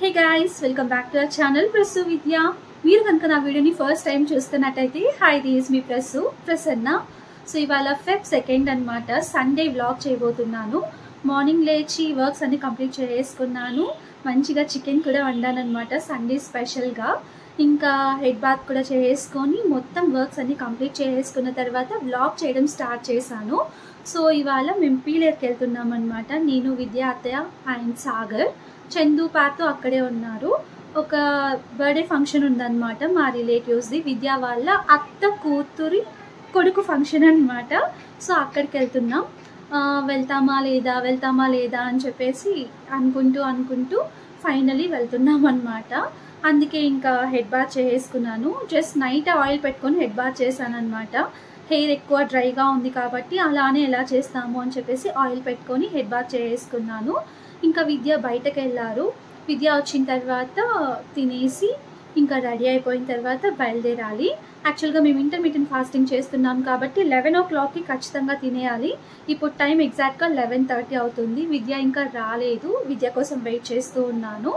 Hey guys, welcome back to our channel Prasu Vidya. మీరు కనుక నా వీడియోని ఫస్ట్ టైం చూస్తున్నట్టయితే hi, this me Prasanna. So ఇవాళ ఫెబ్ 2 అనమాట, సండే వ్లాగ్ చేయబోతున్నాను. మార్నింగ్ లేచి వర్క్స్ అన్ని కంప్లీట్ చేసుకున్నాను. మంచిగా చికెన్ కూడా వండాను అనమాట సండే స్పెషల్గా. ఇంకా హెడ్ బాత్ కూడా చేసుకొని మొత్తం వర్క్స్ అన్ని కంప్లీట్ చేసుకున్న తర్వాత వ్లాగ్ చేయడం స్టార్ట్ చేశాను. సో ఇవాళ మేము పీలేరుకి వెళ్తున్నాం అనమాట. నేను, విద్య, అత్తయ్య అండ్ సాగర్. చందు పాతో అక్కడే ఉన్నారు. ఒక బర్త్డే ఫంక్షన్ ఉందన్నమాట మా రిలేటివ్స్ది, విద్య వాళ్ళ అత్త కూతురి కొడుకు ఫంక్షన్ అనమాట. సో అక్కడికి వెళ్తున్నాం. వెళ్తామా లేదా అని చెప్పేసి అనుకుంటూ ఫైనలీ వెళ్తున్నాం అనమాట. అందుకే ఇంకా హెడ్ బాత్ చేసుకున్నాను. జస్ట్ నైట్ ఆయిల్ పెట్టుకొని హెడ్ బాత్ చేశాను అనమాట. హెయిర్ ఎక్కువ డ్రైగా ఉంది కాబట్టి అలానే ఎలా చేస్తాము అని చెప్పేసి ఆయిల్ పెట్టుకొని హెడ్ బాత్ చేసుకున్నాను. ఇంకా విద్య బయటకు వెళ్ళారు. విద్య వచ్చిన తర్వాత తినేసి ఇంకా రెడీ అయిపోయిన తర్వాత బయలుదేరాలి. యాక్చువల్గా మేము ఇంటర్మీడియట్ ఫాస్టింగ్ చేస్తున్నాం కాబట్టి 11 o'clockకి ఖచ్చితంగా తినేయాలి. ఇప్పుడు టైం ఎగ్జాక్ట్గా 11:30 అవుతుంది. విద్య ఇంకా రాలేదు. విద్య కోసం వెయిట్ చేస్తూ ఉన్నాను.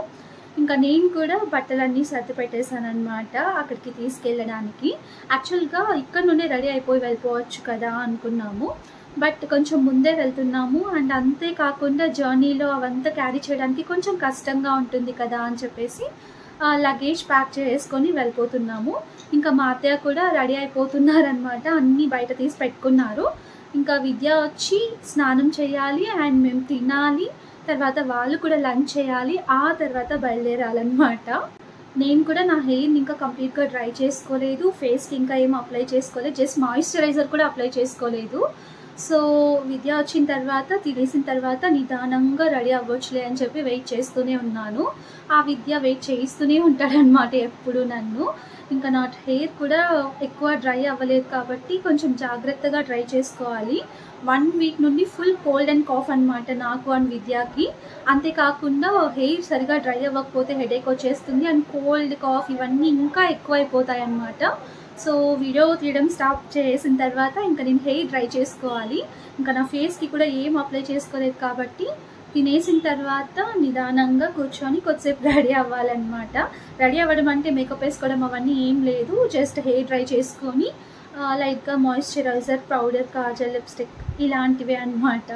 ఇంకా నేను కూడా బట్టలన్నీ సర్ది పెట్టేశాను అనమాట అక్కడికి తీసుకెళ్ళడానికి. యాక్చువల్గా ఇక్కడ నుండే రెడీ అయిపోయి వెళ్ళిపోవచ్చు కదా అనుకున్నాము, బట్ కొంచెం ముందే వెళ్తున్నాము. అండ్ అంతేకాకుండా జర్నీలో అవంతా క్యారీ చేయడానికి కొంచెం కష్టంగా ఉంటుంది కదా అని చెప్పేసి లగేజ్ ప్యాక్ చేసుకొని వెళ్ళిపోతున్నాము. ఇంకా మా అత్తయ్య కూడా రెడీ అయిపోతున్నారనమాట, అన్నీ బయట తీసి పెట్టుకున్నారు. ఇంకా విద్య వచ్చి స్నానం చేయాలి అండ్ మేము తినాలి. తర్వాత వాళ్ళు కూడా లంచ్ చేయాలి. ఆ తర్వాత బయలుదేరాలన్నమాట. నేను కూడా నా హెయిర్ని ఇంకా కంప్లీట్గా డ్రై చేసుకోలేదు. ఫేస్కి ఇంకా ఏం అప్లై చేసుకోలేదు. జస్ట్ మాయిశ్చరైజర్ కూడా అప్లై చేసుకోలేదు. సో విద్య వచ్చిన తర్వాత తినేసిన తర్వాత నిదానంగా రెడీ అవ్వచ్చులే అని చెప్పి వెయిట్ చేస్తూనే ఉన్నాను. ఆ విద్య వెయిట్ చేయిస్తూనే ఉంటాడనమాట ఎప్పుడు నన్ను. ఇంకా నా హెయిర్ కూడా ఎక్కువ డ్రై అవ్వలేదు కాబట్టి కొంచెం జాగ్రత్తగా డ్రై చేసుకోవాలి. 1 week నుండి ఫుల్ కోల్డ్ అండ్ కాఫ్ అనమాట నాకు అండ్ విద్యకి. అంతేకాకుండా హెయిర్ సరిగా డ్రై అవ్వకపోతే హెడేక్ వచ్చేస్తుంది అండ్ కోల్డ్ కాఫ్ ఇవన్నీ ఇంకా ఎక్కువైపోతాయి అన్నమాట. సో వీడియో తీయడం స్టాప్ చేసిన తర్వాత ఇంకా నేను హెయిర్ డ్రై చేసుకోవాలి. ఇంకా నా ఫేస్కి కూడా ఏం అప్లై చేసుకోలేదు కాబట్టి తినేసిన తర్వాత నిదానంగా కూర్చొని కొద్దిసేపు రెడీ అవ్వాలన్నమాట. రెడీ అవ్వడం అంటే మేకప్ వేసుకోవడం అవన్నీ ఏం లేదు. జస్ట్ హెయిర్ డ్రై చేసుకొని లైట్గా మాయిశ్చరైజర్, పౌడర్, కాజల్, లిప్స్టిక్ ఇలాంటివే అనమాట.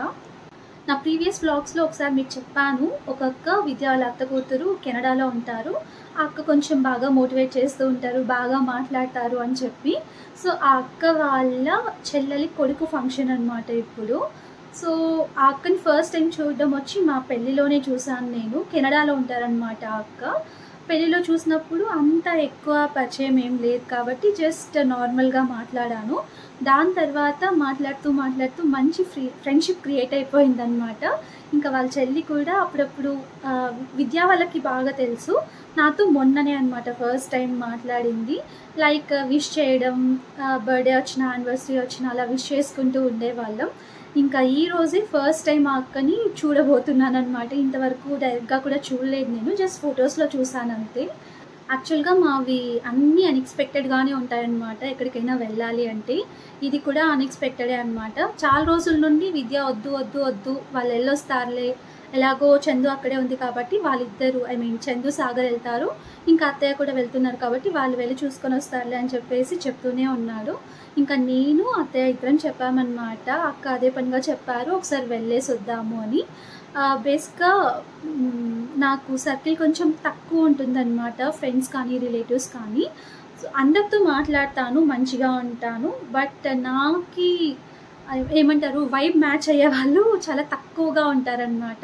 నా ప్రీవియస్ వ్లాగ్స్లో ఒకసారి మీకు చెప్పాను, ఒక అక్క, విద్య వాళ్ళ అత్త కూతురు కెనడాలో ఉంటారు. ఆ అక్క కొంచెం బాగా మోటివేట్ చేస్తూ ఉంటారు, బాగా మాట్లాడతారు అని చెప్పి. సో ఆ అక్క వాళ్ళ చెల్లెలి కొడుకు ఫంక్షన్ అనమాట ఇప్పుడు. సో ఆ అక్కని ఫస్ట్ టైం చూడడం వచ్చి మా పెళ్ళిలోనే చూసాను నేను. కెనడాలో ఉంటారనమాట ఆ అక్క. పెళ్ళిలో చూసినప్పుడు అంత ఎక్కువ పరిచయం ఏం లేదు కాబట్టి జస్ట్ నార్మల్గా మాట్లాడాను. దాని తర్వాత మాట్లాడుతూ మంచి ఫ్రెండ్షిప్ క్రియేట్ అయిపోయిందనమాట. ఇంకా వాళ్ళ చెల్లి కూడా అప్పుడప్పుడు విద్యా వాళ్ళకి బాగా తెలుసు. నాతో మొన్ననే అనమాట ఫస్ట్ టైం మాట్లాడింది. లైక్ విష్ చేయడం, బర్త్డే వచ్చిన, యానివర్సరీ వచ్చిన అలా విష్ చేసుకుంటూ ఉండేవాళ్ళం. ఇంకా ఈ రోజే ఫస్ట్ టైం ఆ అక్కని చూడబోతున్నాను అనమాట. ఇంతవరకు డైరెక్ట్గా కూడా చూడలేదు నేను, జస్ట్ ఫొటోస్లో చూసాను అంతే. యాక్చువల్గా మావి అన్నీ అన్ఎక్స్పెక్టెడ్గానే ఉంటాయన్నమాట. ఎక్కడికైనా వెళ్ళాలి అంటే ఇది కూడా అన్ఎక్స్పెక్టెడే అనమాట. చాలా రోజుల నుండి విద్య వద్దు వాళ్ళు వెళ్ళొస్తారులే, ఎలాగో చందు అక్కడే ఉంది కాబట్టి వాళ్ళిద్దరు, చందు, సాగర్ వెళ్తారు, ఇంకా అత్తయ్య కూడా వెళ్తున్నారు కాబట్టి వాళ్ళు వెళ్ళి చూసుకొని వస్తారులే అని చెప్పేసి చెప్తూనే ఉన్నాడు. ఇంకా నేను, అత్తయ్య ఇద్దరం చెప్పామన్నమాట. అక్క అదే పనిగా చెప్పారు, ఒకసారి వెళ్ళేసి వద్దాము అని. బేసిక్గా నాకు సర్కిల్ కొంచెం తక్కువ ఉంటుందన్నమాట, ఫ్రెండ్స్ కానీ రిలేటివ్స్ కానీ. సో అందరితో మాట్లాడతాను, మంచిగా ఉంటాను, బట్ నాకి ఏమంటారు వైబ్ మ్యాచ్ అయ్యే వాళ్ళు చాలా తక్కువగా ఉంటారనమాట.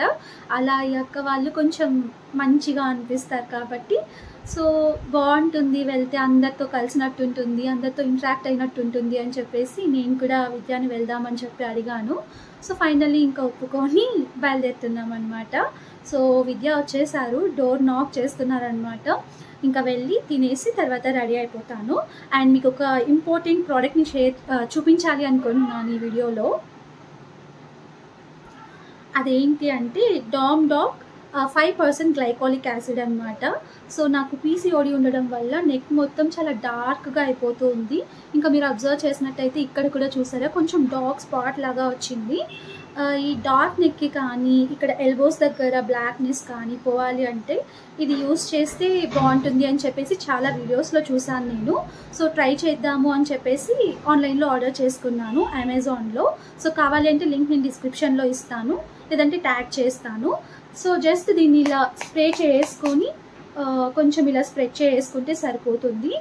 అలా ఈ అక్క వాళ్ళు కొంచెం మంచిగా అనిపిస్తారు కాబట్టి సో బాగుంటుంది, వెళ్తే అందరితో కలిసినట్టు ఉంటుంది, అందరితో ఇంటరాక్ట్ అయినట్టు ఉంటుంది అని చెప్పేసి నేను కూడా విద్యాని వెళ్దామని చెప్పి అడిగాను. సో ఫైనల్లీ ఇంకా ఒప్పుకొని బయలుదేరుతున్నాం అనమాట. సో విద్య వచ్చేసారు, డోర్ నాక్ చేస్తున్నారనమాట. ఇంకా వెళ్ళి తినేసి తర్వాత రెడీ అయిపోతాను. అండ్ మీకు ఒక ఇంపార్టెంట్ ప్రోడక్ట్ని చూపించాలి అనుకుంటున్నాను ఈ వీడియోలో. అదేంటి అంటే డాక్ 5% గ్లైకాలిక్ యాసిడ్ అనమాట. సో నాకు పీసీఓడి ఉండడం వల్ల నెక్ మొత్తం చాలా డార్క్గా అయిపోతుంది. ఇంకా మీరు అబ్జర్వ్ చేసినట్టయితే ఇక్కడ కూడా చూసారా కొంచెం డార్క్ స్పాట్ లాగా వచ్చింది. ఈ డాట్ నెక్కి కానీ ఇక్కడ ఎల్బోస్ దగ్గర బ్లాక్నెస్ కానీ పోవాలి అంటే ఇది యూస్ చేస్తే బాగుంటుంది అని చెప్పేసి చాలా వీడియోస్లో చూసాను నేను. సో ట్రై చేద్దాము అని చెప్పేసి ఆన్లైన్లో ఆర్డర్ చేసుకున్నాను అమెజాన్లో. సో కావాలి అంటే లింక్ నేను డిస్క్రిప్షన్లో ఇస్తాను, లేదంటే ట్యాగ్ చేస్తాను. సో జస్ట్ దీన్ని ఇలా స్ప్రే చేసుకొని కొంచెం ఇలా స్ప్రెడ్ చేసుకుంటే సరిపోతుంది.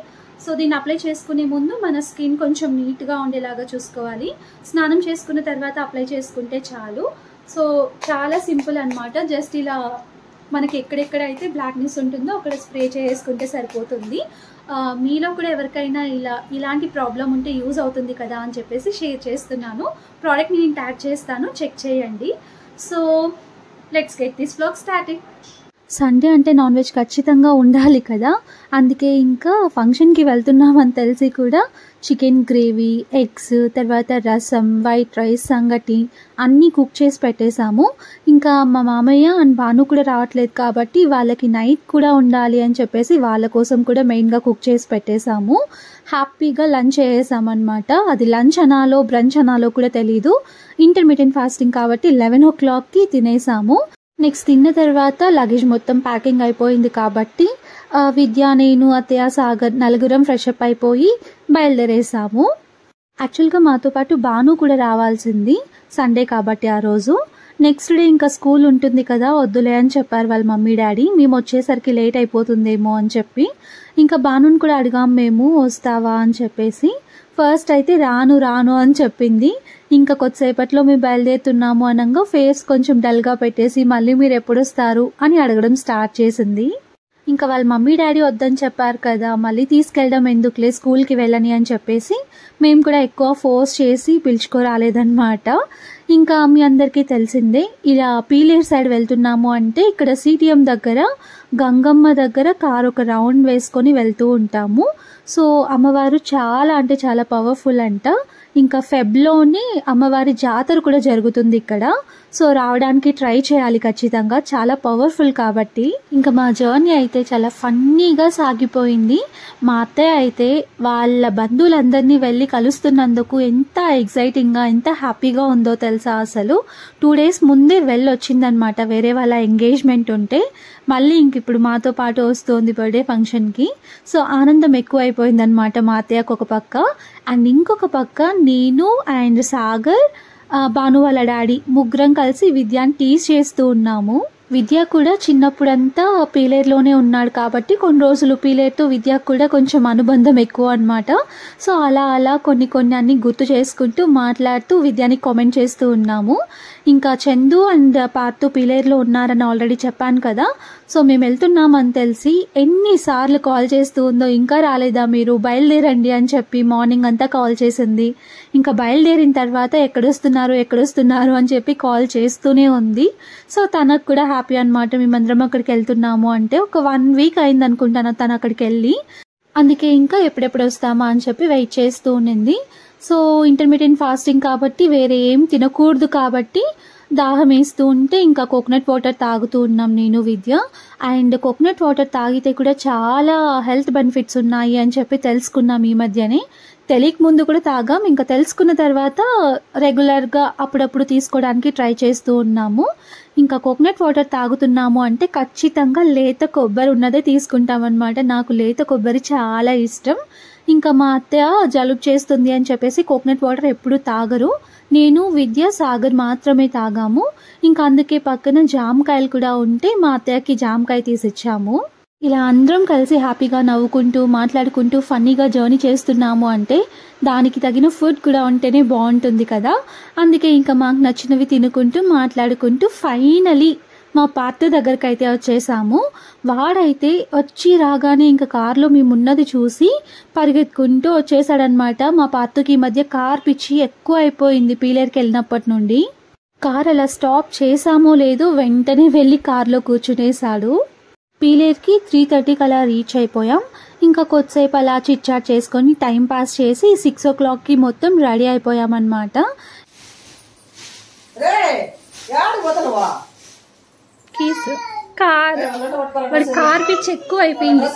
సో దీన్ని అప్లై చేసుకునే ముందు మన స్కిన్ కొంచెం నీట్గా ఉండేలాగా చూసుకోవాలి. స్నానం చేసుకున్న తర్వాత అప్లై చేసుకుంటే చాలు. సో చాలా సింపుల్ అనమాట. జస్ట్ ఇలా మనకి ఎక్కడెక్కడైతే బ్లాక్నెస్ ఉంటుందో అక్కడ స్ప్రే చేసుకుంటే సరిపోతుంది. మీలో కూడా ఎవరికైనా ఇలాంటి ప్రాబ్లం ఉంటే యూజ్ అవుతుంది కదా అని చెప్పేసి షేర్ చేస్తున్నాను. ప్రోడక్ట్ని నేను ట్యాగ్ చేస్తాను, చెక్ చేయండి. So let's get this vlog started. Sunday అంటే నాన్ వెజ్ ఖచ్చితంగా ఉండాలి కదా, అందుకే ఇంకా ఫంక్షన్కి వెళ్తున్నామని తెలిసి కూడా చికెన్ గ్రేవీ, ఎగ్స్, తర్వాత రసం, వైట్ రైస్, సంగటి అన్నీ కుక్ చేసి పెట్టేశాము. ఇంకా మా మామయ్య అండ్ భాను కూడా రావట్లేదు కాబట్టి వాళ్ళకి నైట్ కూడా ఉండాలి అని చెప్పేసి వాళ్ళ కోసం కూడా మెయిన్గా కుక్ చేసి పెట్టేశాము. హ్యాపీగా లంచ్ చేసామన్నమాట. అది లంచ్ అనాలో బ్రంచ్ అనాలో కూడా తెలీదు. ఇంటర్మీడియట్ ఫాస్టింగ్ కాబట్టి 11 o'clockకి తినేసాము. నెక్స్ట్ తిన్న తర్వాత లగేజ్ మొత్తం ప్యాకింగ్ అయిపోయింది కాబట్టి విద్య, నేను, అత్తయ్య, సాగర్ నలుగురం ఫ్రెష్ అప్ అయిపోయి బయలుదేరేసాము. యాక్చువల్గా మాతో పాటు భాను కూడా రావాల్సింది, సండే కాబట్టి ఆ రోజు. నెక్స్ట్ డే ఇంకా స్కూల్ ఉంటుంది కదా, వద్దులే అని చెప్పారు వాళ్ళ మమ్మీ డాడీ. మేము వచ్చేసరికి లేట్ అయిపోతుందేమో అని చెప్పి ఇంకా భానుని కూడా అడిగాం మేము, వస్తావా అని చెప్పేసి. ఫస్ట్ అయితే రాను అని చెప్పింది. ఇంకా కొద్దిసేపట్లో మేము బయలుదేరుతున్నాము అనగా ఫేస్ కొంచెం డల్గా పెట్టేసి మళ్ళీ మీరు ఎప్పుడు వస్తారు అని అడగడం స్టార్ట్ చేసింది. ఇంకా వాళ్ళ మమ్మీ డాడీ వద్దని చెప్పారు కదా, మళ్ళీ తీసుకెళ్ళడం ఎందుకులే, స్కూల్కి వెళ్ళని అని చెప్పేసి మేము కూడా ఎక్కువ ఫోర్స్ చేసి పిలుచుకోరాలేదన్నమాట. ఇంకా మీ అందరికీ తెలిసిందే, ఇలా పీలేరు సైడ్ వెళ్తున్నాము అంటే ఇక్కడ సిటిఎం దగ్గర గంగమ్మ దగ్గర కారు ఒక రౌండ్ వేసుకొని వెళ్తూ ఉంటాము. సో అమ్మవారు చాలా అంటే చాలా పవర్ఫుల్ అంట. ఇంకా ఫెబ్లోనే అమ్మవారి జాతర కూడా జరుగుతుంది ఇక్కడ. సో రావడానికి ట్రై చేయాలి ఖచ్చితంగా, చాలా పవర్ఫుల్ కాబట్టి. ఇంకా మా జర్నీ అయితే చాలా ఫన్నీగా సాగిపోయింది. మా అత్తయ్య అయితే వాళ్ళ బంధువులందరినీ వెళ్ళి కలుస్తున్నందుకు ఎంత ఎగ్జైటింగ్గా, ఎంత హ్యాపీగా ఉందో తెలుసా. అసలు 2 days ముందే వెళ్ళొచ్చిందనమాట, వేరే వాళ్ళ ఎంగేజ్మెంట్ ఉంటే. మళ్ళీ ఇంక ఇప్పుడు మాతో పాటు వస్తుంది బర్త్డే ఫంక్షన్కి. సో ఆనందం ఎక్కువ అయిపోయిందనమాట మా అత్తయ్యకు ఒక పక్క. అండ్ ఇంకొక పక్క నేను అండ్ సాగర్, భాను వాళ్ళ డాడీ ముగ్గురం కలిసి విద్యాన్ని టీజ్ చేస్తూ ఉన్నాము. విద్య కూడా చిన్నప్పుడంతా పీలేరులోనే ఉన్నాడు కాబట్టి కొన్ని రోజులు పీలేరుతో విద్యకు కూడా కొంచెం అనుబంధం ఎక్కువ అనమాట. సో అలా కొన్ని అన్ని గుర్తు చేసుకుంటూ మాట్లాడుతూ విద్యాని కామెంట్ చేస్తూ ఉన్నాము. ఇంకా చందు అండ్ పార్తు పీలేరులో ఉన్నారని ఆల్రెడీ చెప్పాను కదా. సో మేము వెళ్తున్నామని తెలిసి ఎన్నిసార్లు కాల్ చేస్తూ ఉందో, ఇంకా రాలేదా మీరు, బయలుదేరండి అని చెప్పి మార్నింగ్ అంతా కాల్ చేసింది. ఇంకా బయలుదేరిన తర్వాత ఎక్కడొస్తున్నారు అని చెప్పి కాల్ చేస్తూనే ఉంది. సో తనకు కూడా హ్యాపీ అనమాట, మేమందరం అక్కడికి వెళ్తున్నాము అంటే. ఒక 1 week అయింది అనుకుంటాను తను అక్కడికి వెళ్ళి. అందుకే ఇంకా ఎప్పుడెప్పుడు వస్తామా అని చెప్పి వెయిట్ చేస్తూ ఉండింది. సో ఇంటర్మీడియట్ ఫాస్టింగ్ కాబట్టి వేరే ఏం తినకూడదు కాబట్టి దాహం వేస్తూ ఉంటే ఇంకా కోకోనట్ వాటర్ తాగుతూ ఉన్నాం నేను, విద్య. అండ్ కోకోనట్ వాటర్ తాగితే కూడా చాలా హెల్త్ బెనిఫిట్స్ ఉన్నాయి అని చెప్పి తెలుసుకున్నాం ఈ మధ్యనే. తెలియక ముందు కూడా తాగాం, ఇంకా తెలుసుకున్న తర్వాత రెగ్యులర్గా అప్పుడప్పుడు తీసుకోవడానికి ట్రై చేస్తూ ఉన్నాము. ఇంకా కోకోనట్ వాటర్ తాగుతున్నాము అంటే ఖచ్చితంగా లేత కొబ్బరి ఉన్నదే తీసుకుంటామన్నమాట. నాకు లేత కొబ్బరి చాలా ఇష్టం. ఇంకా మా అత్తయ్య జలుబు చేస్తుంది అని చెప్పేసి కోకోనట్ వాటర్ ఎప్పుడు తాగరు. నేను, విద్య, సాగర్ మాత్రమే తాగాము. ఇంకా అందుకే పక్కన జామకాయలు కూడా ఉంటే మా అత్తయ్యకి జామకాయ తీసిచ్చాము. ఇలా అందరం కలిసి హ్యాపీగా నవ్వుకుంటూ మాట్లాడుకుంటూ ఫన్నీగా జర్నీ చేస్తున్నాము అంటే దానికి తగిన ఫుడ్ కూడా ఉంటేనే బాగుంటుంది కదా. అందుకే ఇంకా మాకు నచ్చినవి తినుకుంటూ మాట్లాడుకుంటూ ఫైనలీ మా పార్తు దగ్గరికి అయితే వచ్చేసాము. వాడైతే వచ్చి రాగానే ఇంకా కార్లో మేమున్నది చూసి పరిగెత్తుకుంటూ వచ్చేసాడనమాట. మా పార్తుకి ఈ మధ్య కార్ పిచ్చి ఎక్కువ అయిపోయింది పీలేరుకి వెళ్ళినప్పటి నుండి. కార్ అలా స్టాప్ చేసామో లేదో వెంటనే వెళ్ళి కార్లో కూర్చునేసాడు. పీలేరుకి 3:30 అలా రీచ్ అయిపోయాం. ఇంకా కొద్దిసేపు అలా చిట్ చాట్ చేసుకొని టైం పాస్ చేసి 6 o'clockకి మొత్తం రెడీ అయిపోయామన్నమాట. కార్ పిచ్ ఎక్కువ అయిపోయింది.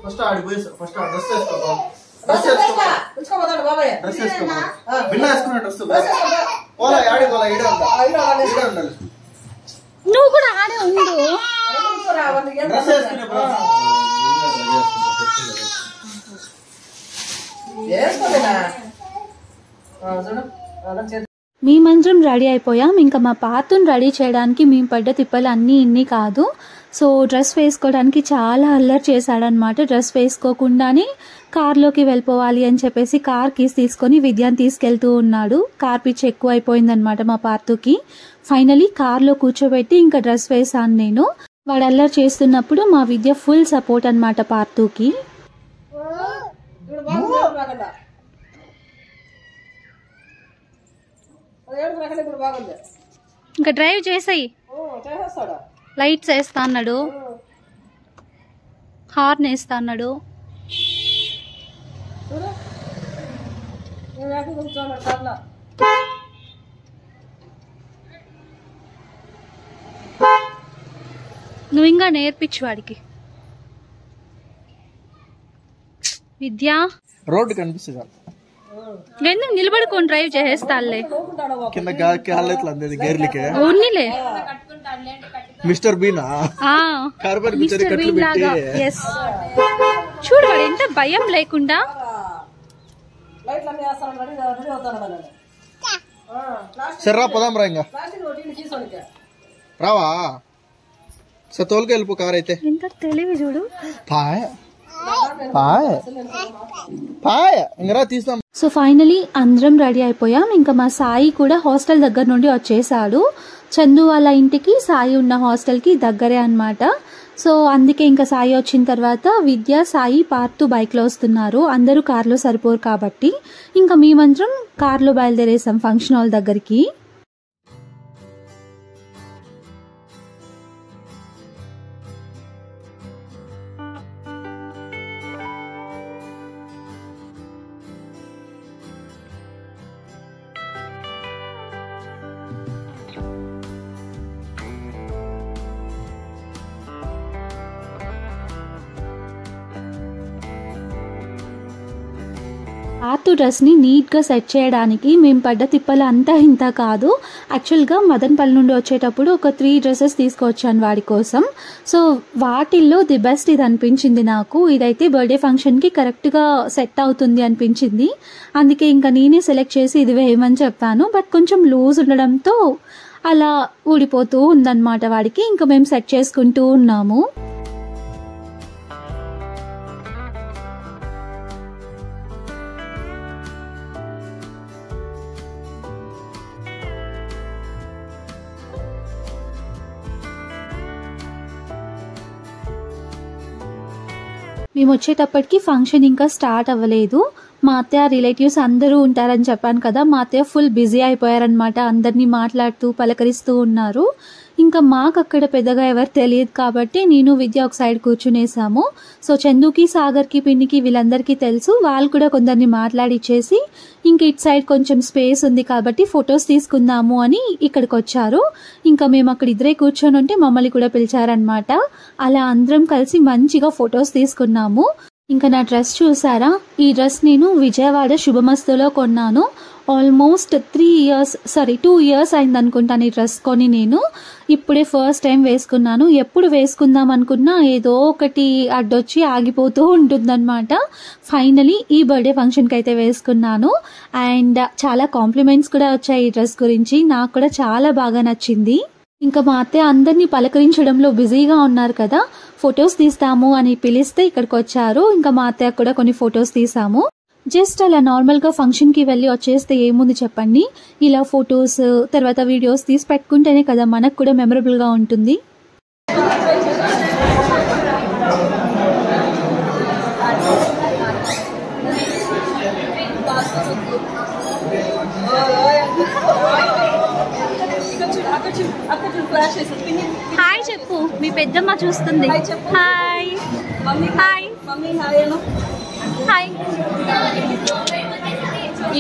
ఫస్ట్ ఆడిపోయి ఫస్ట్ డ్రెస్ వేసుకో డ్రెస్ వేసుకో తెచ్చుకోపోతాడు బాబాయ్ డ్రెస్ వేసుకో బిన్న వేసుకున్న డ్రెస్ పోలా ఆడి పోలా ఈడే ఉండాలి నువ్వు కూడా ఆడే ఉండు డ్రెస్ వేసుకునే మేమందరం రెడీ అయిపోయాం. ఇంకా మా పాతుని రెడీ చేయడానికి మేము పడ్డ తిప్పలు అన్నీ ఇన్ని కాదు. సో డ్రెస్ వేసుకోవడానికి చాలా అల్లరి చేశాడనమాట. డ్రెస్ వేసుకోకుండానే కార్లోకి వెళ్ళిపోవాలి అని చెప్పేసి కార్ కీస్ తీసుకొని విద్యాన్ని తీసుకెళ్తూ ఉన్నాడు. కార్ పిచ్చి ఎక్కువ అయిపోయిందనమాట మా పాతుకి. ఫైనలీ కార్లో కూర్చోబెట్టి ఇంకా డ్రెస్ వేసాను నేను. వాడు అల్లరి చేస్తున్నప్పుడు మా విద్య ఫుల్ సపోర్ట్ అనమాట పార్తుకి. ఇంకా డ్రైవ్ చేసాయి, లైట్స్ వేస్తా అన్నాడు, హార్న్ వేస్తా అన్నాడు. నువ్వు ఇంకా నేర్పించు వాడికి. విద్య రోడ్డు కనిపిస్తుంది ఎందుకు నిలబడుకొని డ్రైవ్ చేసేస్తాలే కింద గేర్లకే ఉన్నిలే మిస్టర్ బీనా మిస్టర్ బీన్ లాగా. ఎస్ చూడు వాడు ఎంత భయం లేకుండా. సరే పోదాం రా ఇంకా రావా సార్ తోలుకు వెళ్ళిపో కార్ అయితే. ఎంత తెలివి చూడు. సో ఫైనలీ అందరం రెడీ అయిపోయాం. ఇంకా మా సాయి కూడా హాస్టల్ దగ్గర నుండి వచ్చేసాడు. చందు వాళ్ళ ఇంటికి సాయి ఉన్న హాస్టల్కి దగ్గరే అన్నమాట. సో అందుకే ఇంకా సాయి వచ్చిన తర్వాత విద్య సాయి పార్తు బైక్లో వస్తున్నారు. అందరూ కార్లో సరిపోరు కాబట్టి ఇంకా మేమందరం కార్లో బయలుదేరేసాం ఫంక్షన్ హాల్ దగ్గరికి. పార్తు డ్రెస్ని నీట్గా సెట్ చేయడానికి మేము పడ్డ తిప్పలు అంతా ఇంత కాదు. యాక్చువల్గా మదన్పల్లి నుండి వచ్చేటప్పుడు ఒక 3 డ్రెస్సెస్ తీసుకొచ్చాను వాడి కోసం. సో వాటిల్లో ది బెస్ట్ ఇది అనిపించింది నాకు. ఇదైతే బర్త్డే ఫంక్షన్కి కరెక్ట్గా సెట్ అవుతుంది అనిపించింది. అందుకే ఇంకా నేనే సెలెక్ట్ చేసి ఇది వేయమని చెప్పాను. బట్ కొంచెం లూజ్ ఉండడంతో అలా ఊడిపోతూ ఉందన్నమాట వాడికి. ఇంకా మేము సెట్ చేసుకుంటూ ఉన్నాము. మేము వచ్చేటప్పటికి ఫంక్షన్ ఇంకా స్టార్ట్ అవ్వలేదు. మా అత్తయ్య రిలేటివ్స్ అందరూ ఉంటారని చెప్పాను కదా, మా అత్తయ్య ఫుల్ బిజీ అయిపోయారనమాట. అందరినీ మాట్లాడుతూ పలకరిస్తూ ఉన్నారు. ఇంకా మాకు అక్కడ పెద్దగా ఎవరు తెలియదు కాబట్టి నేను విద్య ఒక సైడ్ కూర్చునేసాము. సో చందుకి, సాగర్కి, పిన్నికి వీళ్ళందరికీ తెలుసు. వాళ్ళు కూడా కొందరిని మాట్లాడిచ్చేసి ఇంక ఇటు సైడ్ కొంచెం స్పేస్ ఉంది కాబట్టి ఫొటోస్ తీసుకుందాము అని ఇక్కడికి వచ్చారు. ఇంకా మేము అక్కడ ఇద్దరే కూర్చొని ఉంటే మమ్మల్ని కూడా పిలిచారనమాట. అలా అందరం కలిసి మంచిగా ఫొటోస్ తీసుకున్నాము. ఇంకా నా డ్రెస్ చూసారా? ఈ డ్రెస్ నేను విజయవాడ శుభమస్తులో కొన్నాను. ఆల్మోస్ట్ 2 ఇయర్స్ అయింది అనుకుంటాను ఈ డ్రెస్ కొని. నేను ఇప్పుడే ఫస్ట్ టైం వేసుకున్నాను. ఎప్పుడు వేసుకుందాం అనుకున్నా ఏదో ఒకటి అడ్డొచ్చి ఆగిపోతూ ఉంటుందన్నమాట. ఫైనలీ ఈ బర్త్డే ఫంక్షన్కి అయితే వేసుకున్నాను. అండ్ చాలా కాంప్లిమెంట్స్ కూడా వచ్చాయి ఈ డ్రెస్ గురించి. నాకు కూడా చాలా బాగా నచ్చింది. ఇంకా మా అత్తయ్య అందరినీ పలకరించడంలో బిజీగా ఉన్నారు కదా, ఫొటోస్ తీస్తాము అని పిలిస్తే ఇక్కడికి వచ్చారు. ఇంకా మా అత్తయ్య కూడా కొన్ని ఫొటోస్ తీసాము. జస్ట్ అలా నార్మల్గా ఫంక్షన్కి వెళ్ళి వచ్చేస్తే ఏముంది చెప్పండి, ఇలా ఫొటోస్ తర్వాత వీడియోస్ తీసి పెట్టుకుంటేనే కదా మనకు కూడా మెమరబుల్గా ఉంటుంది. హాయ్ చెప్పు, మీ పెద్దమ్మ చూస్తుంది. Hi hi hi.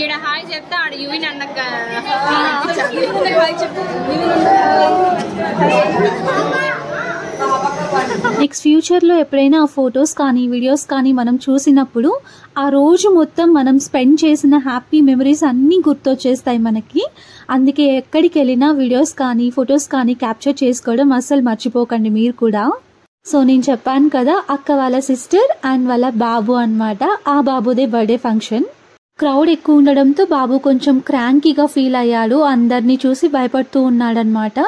ఈడ హాయ్ చెప్తా ఆడ యువిన్ అన్నక్క చెప్పు. నెక్స్ట్ ఫ్యూచర్లో ఎప్పుడైనా ఆ ఫొటోస్ కానీ వీడియోస్ కానీ మనం చూసినప్పుడు ఆ రోజు మొత్తం మనం స్పెండ్ చేసిన హ్యాపీ మెమరీస్ అన్నీ గుర్తొచ్చేస్తాయి మనకి. అందుకే ఎక్కడికి వెళ్ళినా వీడియోస్ కానీ ఫొటోస్ కానీ క్యాప్చర్ చేసుకోవడం అస్సలు మర్చిపోకండి మీరు కూడా. సో నేను చెప్పాను కదా, అక్క వాళ్ళ సిస్టర్ అండ్ వాళ్ళ బాబు అన్నమాట. ఆ బాబుదే బర్త్డే ఫంక్షన్. క్రౌడ్ ఎక్కువ ఉండడంతో బాబు కొంచెం క్రాంకీగా ఫీల్ అయ్యాడు, అందరినీ చూసి భయపడుతూ ఉన్నాడనమాట.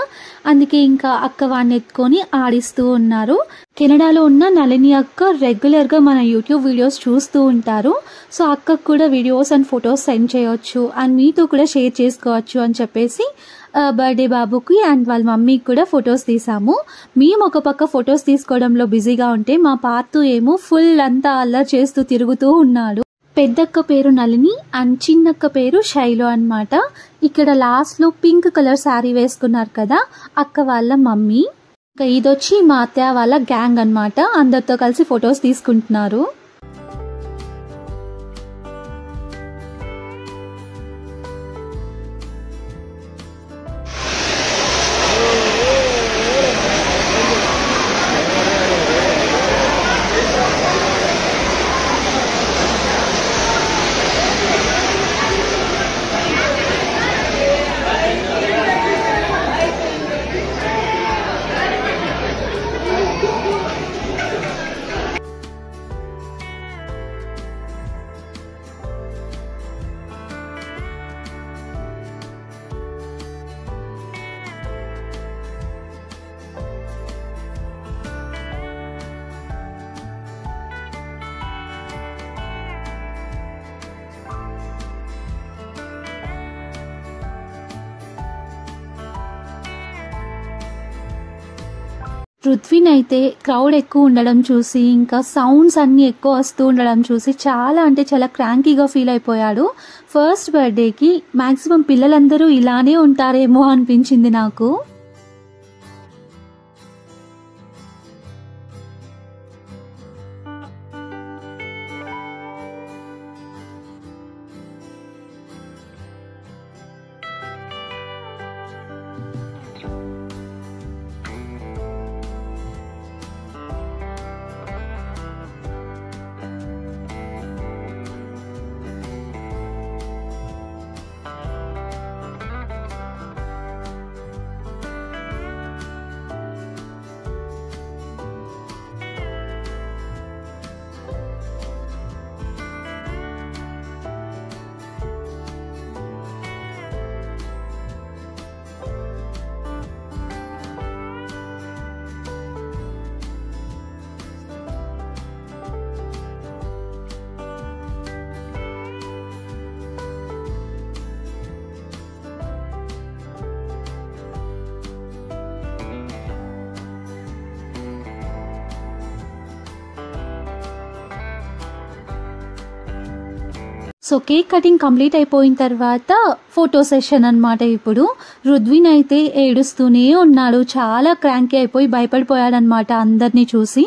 అందుకే ఇంకా అక్క వాడిని ఎత్తుకొని ఆడిస్తూ ఉన్నారు. కెనడాలో ఉన్న నళిని అక్క రెగ్యులర్గా మన యూట్యూబ్ వీడియోస్ చూస్తూ ఉంటారు. సో అక్కకు కూడా వీడియోస్ అండ్ ఫొటోస్ సెండ్ చేయొచ్చు అండ్ మీతో కూడా షేర్ చేసుకోవచ్చు అని చెప్పేసి బర్త్డే బాబుకి అండ్ వాళ్ళ మమ్మీకి కూడా ఫొటోస్ తీసాము. మేము ఒక పక్క ఫొటోస్ తీసుకోవడంలో బిజీగా ఉంటే మా పాతు ఏమో ఫుల్ అంతా అల్లరి చేస్తూ తిరుగుతూ ఉన్నాడు. పెద్దక్క పేరు నళిని అండ్ చిన్నక్క పేరు శైలు అన్నమాట. ఇక్కడ లాస్ట్ లో పింక్ కలర్ శారీ వేసుకున్నారు కదా అక్క వాళ్ళ మమ్మీ. ఇంకా ఇదొచ్చి మా అత్తయ్య వాళ్ళ గ్యాంగ్ అన్నమాట. అందరితో కలిసి ఫొటోస్ తీసుకుంటున్నారు. రుద్విన్ అయితే క్రౌడ్ ఎక్కువ ఉండడం చూసి ఇంకా సౌండ్స్ అన్నీ ఎక్కువ వస్తూ ఉండడం చూసి చాలా అంటే చాలా క్రాంకీగా ఫీల్ అయిపోయాడు. ఫస్ట్ బర్త్డేకి మ్యాక్సిమం పిల్లలందరూ ఇలానే ఉంటారేమో అనిపించింది నాకు. సో కేక్ కటింగ్ కంప్లీట్ అయిపోయిన తర్వాత ఫోటో సెషన్ అన్నమాట. ఇప్పుడు రుద్విన్ అయితే ఏడుస్తూనే ఉన్నాడు, చాలా క్రాంకీ అయిపోయి భయపడిపోయాడనమాట అందరినీ చూసి.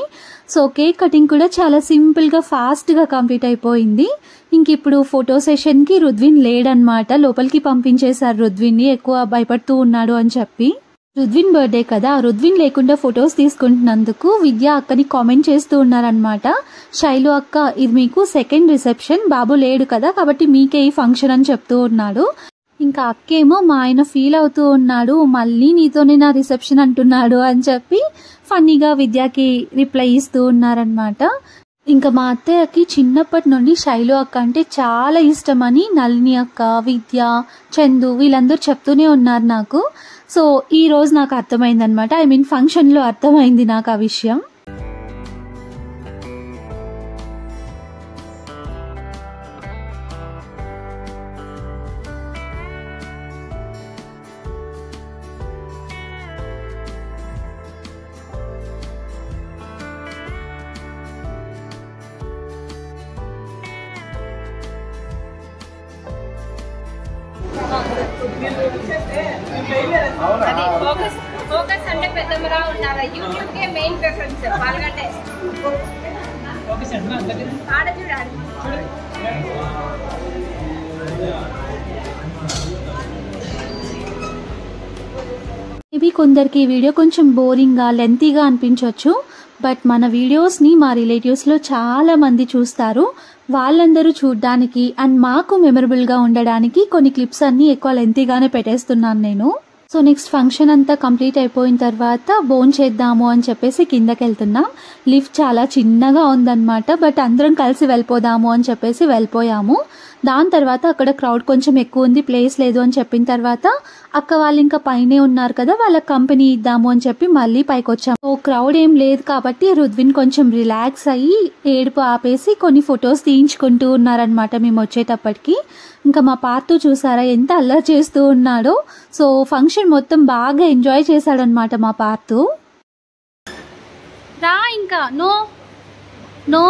సో కేక్ కటింగ్ కూడా చాలా సింపుల్గా ఫాస్ట్గా కంప్లీట్ అయిపోయింది. ఇంక ఇప్పుడు ఫోటో సెషన్కి రుద్విన్ లేడనమాట, లోపలికి పంపించేశారు రుద్విన్ని, ఎక్కువ భయపడుతూ ఉన్నాడు అని చెప్పి. రుద్విన్ బర్త్డే కదా, రుద్విన్ లేకుండా ఫొటోస్ తీసుకుంటున్నందుకు విద్య అక్కని కామెంట్ చేస్తూ ఉన్నారనమాట. శైలు అక్క, ఇది మీకు సెకండ్ రిసెప్షన్, బాబు లేడు కదా కాబట్టి మీకే ఈ ఫంక్షన్ అని చెప్తూ ఉన్నాడు. ఇంకా అక్కేమో మా ఆయన ఫీల్ అవుతూ ఉన్నాడు, మళ్ళీ నీతోనే నా రిసెప్షన్ అంటున్నాడు అని చెప్పి ఫన్నీగా విద్యకి రిప్లై ఇస్తూ ఉన్నారనమాట. ఇంకా మా అత్తయ్యకి చిన్నప్పటి నుండి శైలు అక్క అంటే చాలా ఇష్టమని నళిని అక్క, విద్య, చందు వీళ్ళందరూ చెప్తూనే ఉన్నారు నాకు. సో ఈ రోజు నాకు అర్థమైంది అనమాట, ఐ మీన్ ఫంక్షన్లో అర్థమైంది నాకు ఆ విషయం. అది ఫోకస్ అంటే పెద్దమరా ఉండాలి. యూట్యూబ్ కే మెయిన్ ప్రిఫరెన్స్ వాళ్ళకంటే ఆడ చూడాలి. మేబీ కొందరికి ఈ వీడియో కొంచెం బోరింగ్గా లెంతీగా అనిపించవచ్చు, బట్ మన వీడియోస్ని మా రిలేటివ్స్లో చాలా మంది చూస్తారు. వాళ్ళందరూ చూడడానికి అండ్ మాకు మెమరబుల్గా ఉండడానికి కొన్ని క్లిప్స్ అన్నీ ఎక్కువ లెంతీగానే పెట్టేస్తున్నాను నేను. సో నెక్స్ట్ ఫంక్షన్ అంతా కంప్లీట్ అయిపోయిన తర్వాత భోజనం చేద్దాము అని చెప్పేసి కిందకి వెళ్తున్నాం. లిఫ్ట్ చాలా చిన్నగా ఉందన్నమాట, బట్ అందరం కలిసి వెళ్ళిపోదాము అని చెప్పేసి వెళ్ళిపోయాము. దాని తర్వాత అక్కడ క్రౌడ్ కొంచెం ఎక్కువ ఉంది, ప్లేస్ లేదు అని చెప్పిన తర్వాత అక్క వాళ్ళు ఇంకా పైనే ఉన్నారు కదా, వాళ్ళకి కంపెనీ ఇద్దాము అని చెప్పి మళ్ళీ పైకి వచ్చాము. సో క్రౌడ్ ఏం లేదు కాబట్టి రుద్విన్ కొంచెం రిలాక్స్ అయ్యి ఏడుపు ఆపేసి కొన్ని ఫొటోస్ తీయించుకుంటూ ఉన్నారనమాట మేము వచ్చేటప్పటికి. ఇంకా మా పార్తు చూసారా ఎంత అల్లరి చేస్తూ ఉన్నాడో. సో ఫంక్షన్ మొత్తం బాగా ఎంజాయ్ చేశాడనమాట మా పార్తు. రా ఇంకా నో నో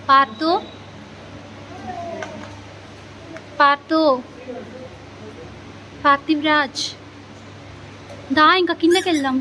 పార్తు పార్తు పార్థివ్రాజ్ దా ఇంకా కిందకి వెళ్దాం.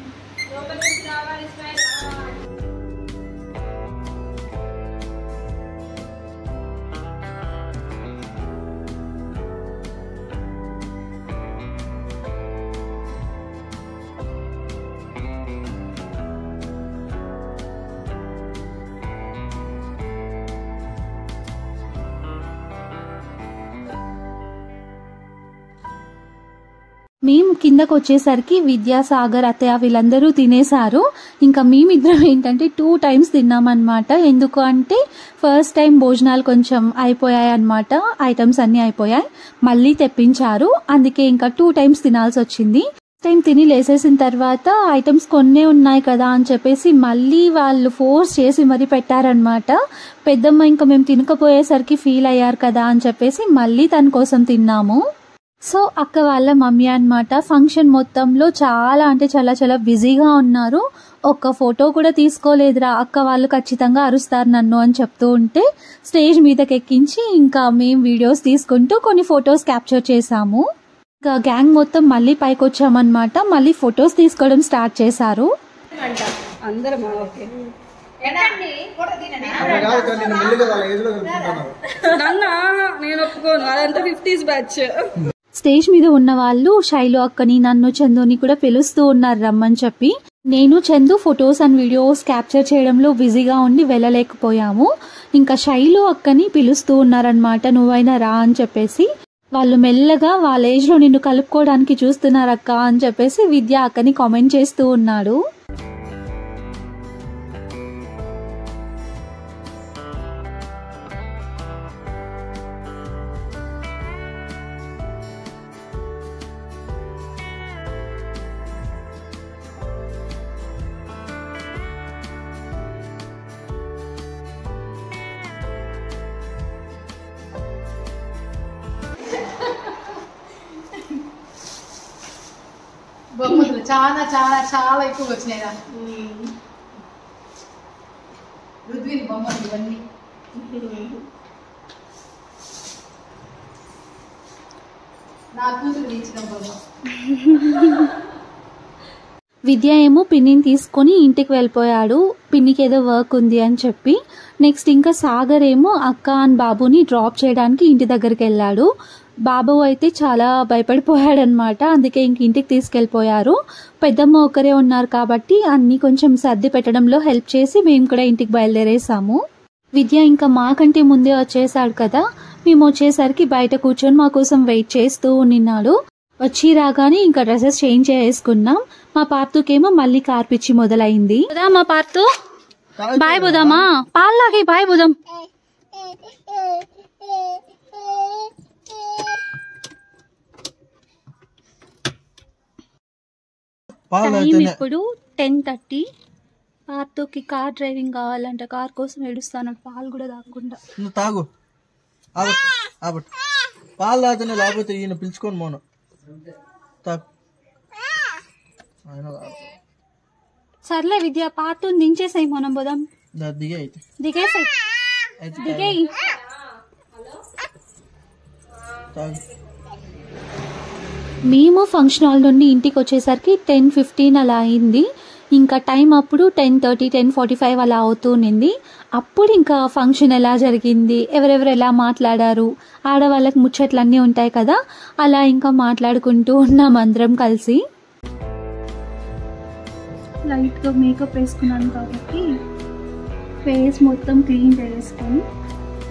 మేము కిందకు వచ్చేసరికి విద్యాసాగర్ అత్తయ్య వీళ్ళందరూ తినేశారు. ఇంకా మేమిద్దరం ఏంటంటే 2 times తిన్నామన్నమాట. ఎందుకు అంటే ఫస్ట్ టైం భోజనాలు కొంచెం అయిపోయాయి అన్నమాట, ఐటమ్స్ అన్నీ అయిపోయాయి, మళ్ళీ తెప్పించారు, అందుకే ఇంకా 2 times తినాల్సి వచ్చింది. టైం తిని లేసేసిన తర్వాత ఐటమ్స్ కొన్నే ఉన్నాయి కదా అని చెప్పేసి మళ్ళీ వాళ్ళు ఫోర్స్ చేసి మరీ పెట్టారనమాట. పెద్దమ్మ ఇంకా మేము తినకపోయేసరికి ఫీల్ అయ్యారు కదా అని చెప్పేసి మళ్ళీ తన కోసం తిన్నాము. సో అక్క వాళ్ళ మమ్మీ అన్నమాట ఫంక్షన్ మొత్తంలో చాలా అంటే చాలా చాలా బిజీగా ఉన్నారు. ఒక్క ఫోటో కూడా తీసుకోలేదురా, అక్క వాళ్ళు ఖచ్చితంగా అరుస్తారు నన్ను అని చెప్తూ ఉంటే స్టేజ్ మీదకి ఎక్కించి ఇంకా మేము వీడియోస్ తీసుకుంటూ కొన్ని ఫొటోస్ క్యాప్చర్ చేసాము. ఇంకా గ్యాంగ్ మొత్తం మళ్ళీ పైకి వచ్చామన్నమాట, మళ్ళీ ఫొటోస్ తీసుకోవడం స్టార్ట్ చేశారు. స్టేజ్ మీద ఉన్న వాళ్ళు శైలు అక్కని నన్ను చందుని కూడా పిలుస్తూ ఉన్నారు రమ్మని చెప్పి. నేను Chandu photos and videos capture చేయడంలో బిజీగా ఉండి వెళ్ళలేకపోయాము. ఇంకా శైలు అక్కని పిలుస్తూ ఉన్నారనమాట, నువ్వైనా రా అని చెప్పేసి. వాళ్ళు మెల్లగా వాళ్ళ ఏజ్ లో నిన్ను కలుపుకోవడానికి చూస్తున్నారక్క అని చెప్పేసి విద్య అక్కని కామెంట్ చేస్తూ ఉన్నాడు. బొమ్మలు చాలా చాలా చాలా ఎక్కువ వచ్చినాయి. రుద్విన్ బొమ్మలు ఇవన్నీ నా కూతురు ఇచ్చిన బొమ్మ. విద్య ఏమో పిన్నిని తీసుకొని ఇంటికి వెళ్ళిపోయాడు, పిన్నికి ఏదో వర్క్ ఉంది అని చెప్పి. నెక్స్ట్ ఇంకా సాగర్ ఏమో అక్క అండ్ బాబుని డ్రాప్ చేయడానికి ఇంటి దగ్గరికి వెళ్ళాడు. బాబు అయితే చాలా భయపడిపోయాడనమాట, అందుకే ఇంక ఇంటికి తీసుకెళ్ళిపోయారు. పెద్దమ్మ ఒకరే ఉన్నారు కాబట్టి అన్ని కొంచెం సర్ది పెట్టడంలో హెల్ప్ చేసి మేము కూడా ఇంటికి బయలుదేరేసాము. విద్య ఇంకా మాకంటే ముందే వచ్చేసాడు కదా, మేము వచ్చేసరికి బయట కూర్చొని మా కోసం వెయిట్ చేస్తూ ఉన్నాడు. వచ్చి రాగానే ఇంకా డ్రెస్సెస్ చేంజ్ చేసుకున్నాం. మా పార్తుకేమో మళ్ళీ కార్పిచ్చి మొదలైంది. మా పార్తు బాయ్ బుదామా, పాల్లాగే బాయ్ బుదాం. టైం ఇప్పుడు 10:30. పార్తుకి కార్ డ్రైవింగ్ కావాలంట, కార్ కోసం ఏడుస్తాను. పాలు కూడా తాగకుండా తాగు, పాలు తాగుతానే, లేకపోతే ఈయన పిలుచుకొని మోను సర్లే విద్య, పార్తుని దించేసాయి, మనం పోదాం. దిగేసాయి, దిగేయి. మేము ఫంక్షన్ హాల్ నుండి ఇంటికి వచ్చేసరికి 10:15 అలా అయింది. ఇంకా టైం అప్పుడు 10:30, 10:45 అలా అవుతూనింది. అప్పుడు ఇంకా ఫంక్షన్ ఎలా జరిగింది, ఎవరెవరు ఎలా మాట్లాడారు, ఆడవాళ్ళకి ముచ్చట్లన్నీ ఉంటాయి కదా, అలా ఇంకా మాట్లాడుకుంటూ ఉన్నాం అందరం కలిసి. లైట్గా మేకప్ వేసుకున్నాను కాబట్టి ఫేస్ మొత్తం క్లీన్ చేసుకొని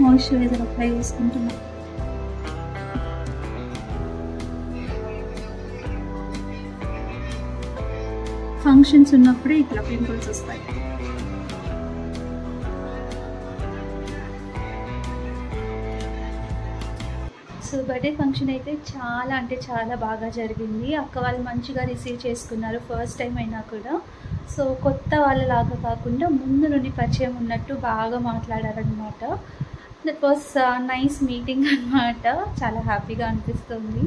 మాయిశ్చరైజర్ అప్లై చేసుకుంటున్నాను. ఫంక్షన్స్ ఉన్నప్పుడే ఇట్లా పింపుల్స్ వస్తాయి. సో బర్త్డే ఫంక్షన్ అయితే చాలా అంటే చాలా బాగా జరిగింది. అక్క వాళ్ళు మంచిగా రిసీవ్ చేసుకున్నారు ఫస్ట్ టైం అయినా కూడా. సో కొత్త వాళ్ళలాగా కాకుండా ముందు నుండి పరిచయం ఉన్నట్టు బాగా మాట్లాడారనమాట. దట్ వాస్ నైస్ మీటింగ్ అనమాట. చాలా హ్యాపీగా అనిపిస్తుంది.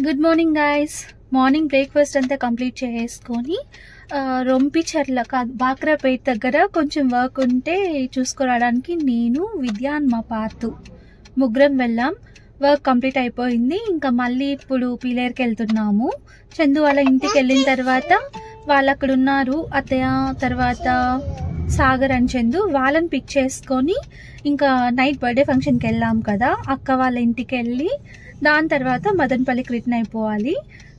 Good morning guys. Morning breakfast అంతా కంప్లీట్ చేసుకొని రొంపిచర్ల బాక్రాపేట్ దగ్గర కొంచెం వర్క్ ఉంటే చూసుకురావడానికి నేను, విద్య అండ్ మా పార్తు ముగ్గురం వెళ్ళాం. వర్క్ కంప్లీట్ అయిపోయింది. ఇంకా మళ్ళీ ఇప్పుడు పీలేరుకి వెళ్తున్నాము. చందు వాళ్ళ ఇంటికి వెళ్ళిన తర్వాత వాళ్ళు అక్కడ ఉన్నారు, అత్తయ్య తర్వాత సాగర్ అండ్ చందు. వాళ్ళని పిక్ చేసుకొని ఇంకా నైట్ బర్త్డే ఫంక్షన్కి వెళ్ళాం కదా, అక్క వాళ్ళ ఇంటికి వెళ్ళి దాని తర్వాత మదనపల్లికి రిటర్న్ అయిపోవాలి.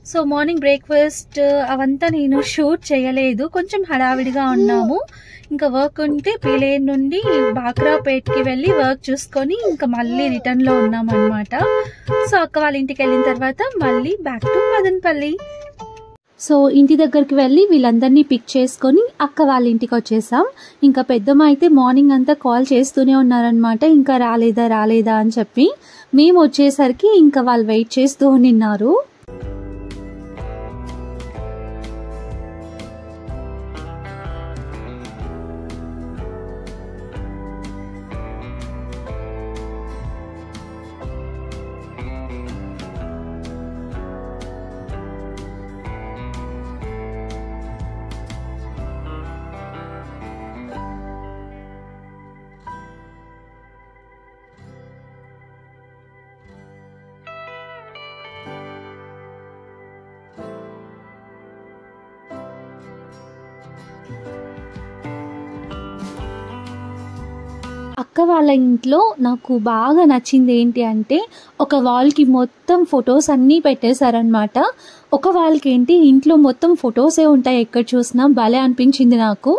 సో మార్నింగ్ బ్రేక్ఫాస్ట్ అవంతా నేను షూట్ చేయలేదు, కొంచెం హడావిడిగా ఉన్నాము. ఇంకా వర్క్ ఉంటే పీలేరు నుండి బాక్రాపేట్కి వెళ్ళి వర్క్ చూసుకొని ఇంకా మళ్ళీ రిటర్న్లో ఉన్నాం అనమాట. సో అక్క వాళ్ళ ఇంటికి వెళ్ళిన తర్వాత మళ్ళీ బ్యాక్ టు మదనపల్లి. సో ఇంటి దగ్గరికి వెళ్ళి వీళ్ళందరినీ పిక్ చేసుకొని అక్క వాళ్ళ ఇంటికి వచ్చేసాం. ఇంకా పెద్దమ్మ అయితే మార్నింగ్ అంతా కాల్ చేస్తూనే ఉన్నారనమాట, ఇంకా రాలేదా అని చెప్పి. మేము వచ్చేసరికి ఇంకా వాళ్ళు వెయిట్ చేస్తూ ఉన్నారు. అక్క వాళ్ళ ఇంట్లో నాకు బాగా నచ్చింది ఏంటి అంటే, ఒక వాల్కి మొత్తం ఫొటోస్ అన్నీ పెట్టేశారనమాట. ఒక వాల్కి ఏంటి ఇంట్లో మొత్తం ఫొటోసే ఉంటాయి, ఎక్కడ చూసినా భలే అనిపించింది నాకు.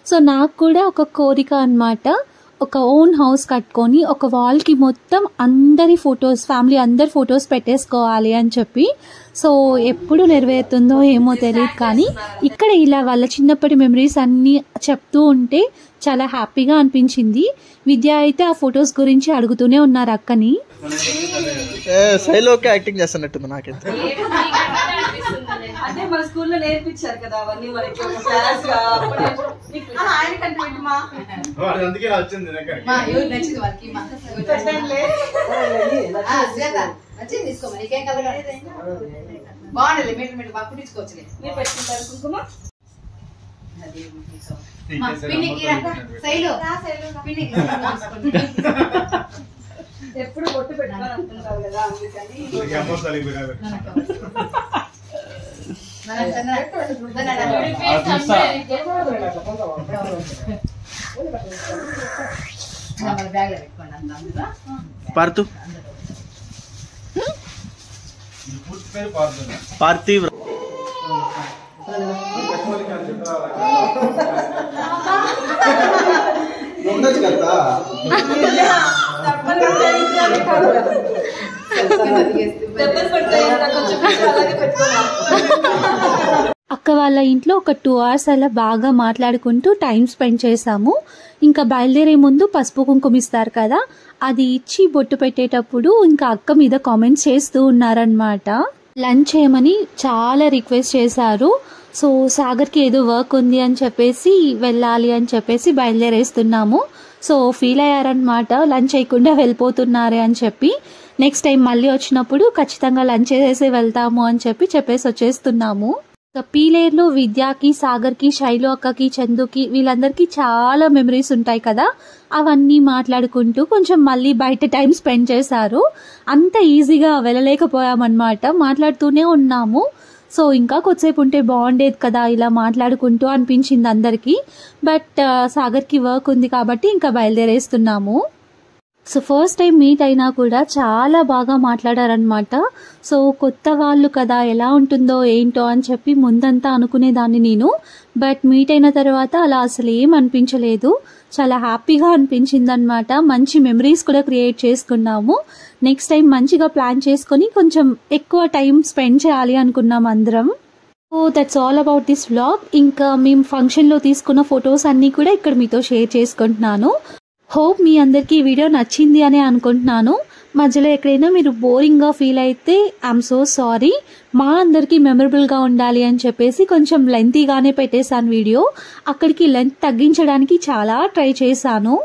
సో నాకు కూడా ఒక కోరిక అనమాట, ఒక ఓన్ హౌస్ కట్టుకొని ఒక వాల్కి మొత్తం అందరి ఫొటోస్, ఫ్యామిలీ అందరి ఫొటోస్ పెట్టేసుకోవాలి అని చెప్పి. సో ఎప్పుడు నెరవేరుతుందో ఏమో తెలియదు, కానీ ఇక్కడ ఇలా వాళ్ళ చిన్నప్పటి మెమరీస్ అన్నీ చెప్తూ ఉంటే చాలా హ్యాపీగా అనిపించింది. విద్య అయితే ఆ ఫొటోస్ గురించి అడుగుతూనే ఉన్నారు అక్కని. శైలోకి యాక్టింగ్ చేస్తున్నట్టుంది నాకైతే. అంటే మన స్కూల్లో నేర్పించారు కదా అవన్నీ మనకి క్లాస్ గా. ఆయన కంటే నచ్చింది వాళ్ళకి నచ్చింది తీసుకో. నీకేం కలగా బాగుండలే, మెట్లు బాగా కుట్టించుకోవచ్చులే. మీరు పెట్టుకుంటారు కుంకుమ. ఎప్పుడు బొట్టు పెట్టుకోవాలి అనుకుంటారు కదా, బ్యాగ్ లో పెట్టుకోండి అందులో. పార్తు పార్థివ్ అక్క వాళ్ళ ఇంట్లో ఒక 2 hours అలా బాగా మాట్లాడుకుంటూ టైం స్పెండ్ చేసాము. ఇంకా బయలుదేరే ముందు పసుపు కుంకుమ ఇస్తారు కదా, అది ఇచ్చి బొట్టు పెట్టేటప్పుడు ఇంకా అక్క మీద కామెంట్స్ చేస్తూ ఉన్నారనమాట. లంచ్ చేయమని చాలా రిక్వెస్ట్ చేశారు. సో సాగర్కి ఏదో వర్క్ ఉంది అని చెప్పేసి వెళ్ళాలి అని చెప్పేసి బయలుదేరేస్తున్నాము. సో ఫీల్ అయ్యారనమాట, లంచ్ చేయకుండా వెళ్ళిపోతున్నారే అని చెప్పి. నెక్స్ట్ టైం మళ్ళీ వచ్చినప్పుడు ఖచ్చితంగా లంచ్ చేసేసి వెళ్తాము అని చెప్పేసి వచ్చేస్తున్నాము. పీలేరులో విద్యాకి, సాగర్కి, శైలు అక్కకి, చందుకి వీళ్ళందరికీ చాలా మెమరీస్ ఉంటాయి కదా, అవన్నీ మాట్లాడుకుంటూ కొంచెం మళ్ళీ బయట టైం స్పెండ్ చేశారు. అంత ఈజీగా వెళ్ళలేకపోయామన్నమాట, మాట్లాడుతూనే ఉన్నాము. సో ఇంకా కొద్దిసేపు ఉంటే బాగుండేది కదా ఇలా మాట్లాడుకుంటూ అనిపించింది అందరికీ. బట్ సాగర్కి వర్క్ ఉంది కాబట్టి ఇంకా బయలుదేరేస్తున్నాము. సో ఫస్ట్ టైం మీట్ అయినా కూడా చాలా బాగా మాట్లాడారనమాట. సో కొత్త వాళ్ళు కదా ఎలా ఉంటుందో ఏంటో అని చెప్పి ముందంతా అనుకునేదాన్ని నేను. బట్ మీట్ అయిన తర్వాత అలా అసలు ఏం అనిపించలేదు, చాలా హ్యాపీగా అనిపించింది అనమాట. మంచి మెమరీస్ కూడా క్రియేట్ చేసుకున్నాము. నెక్స్ట్ టైం మంచిగా ప్లాన్ చేసుకొని కొంచెం ఎక్కువ టైం స్పెండ్ చేయాలి అనుకున్నాం అందరం. So that's all about this vlog. ఇంకా మేము ఫంక్షన్లో తీసుకున్న ఫొటోస్ అన్నీ కూడా ఇక్కడ మీతో షేర్ చేసుకుంటున్నాను. హోప్ మీ అందరికీ ఈ వీడియో నచ్చింది అని అనుకుంటున్నాను. మధ్యలో ఎక్కడైనా మీరు బోరింగ్గా ఫీల్ అయితే ఐఎమ్ సో సారీ. మా అందరికీ మెమరబుల్గా ఉండాలి అని చెప్పేసి కొంచెం లెంతీగానే పెట్టేశాను వీడియో. అక్కడికి లెంత్ తగ్గించడానికి చాలా ట్రై చేశాను.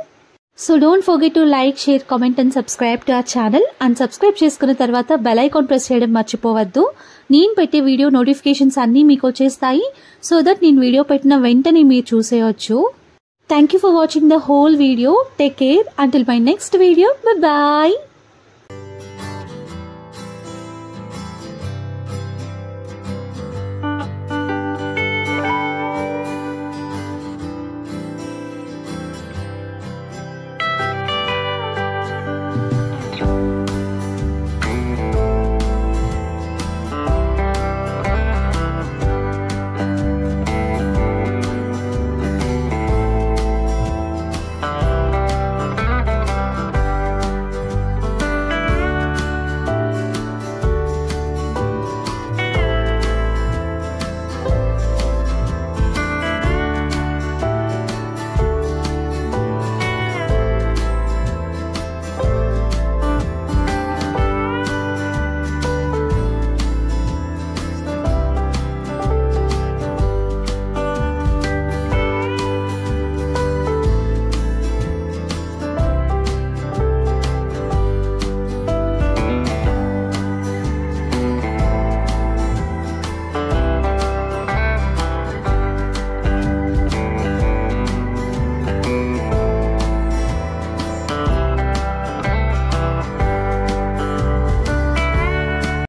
So don't forget to like, share, comment and subscribe to our channel. And subscribe చేసుకున్న తర్వాత బెల్ ఐకాన్ ప్రెస్ చేయడం మర్చిపోవద్దు. నేను పెట్టే వీడియో నోటిఫికేషన్స్ అన్నీ మీకు వచ్చేస్తాయి. సో దట్ నేను వీడియో పెట్టిన వెంటనే మీరు చూసేయచ్చు. Thank you for watching the whole video. Take care until my next video. Bye bye.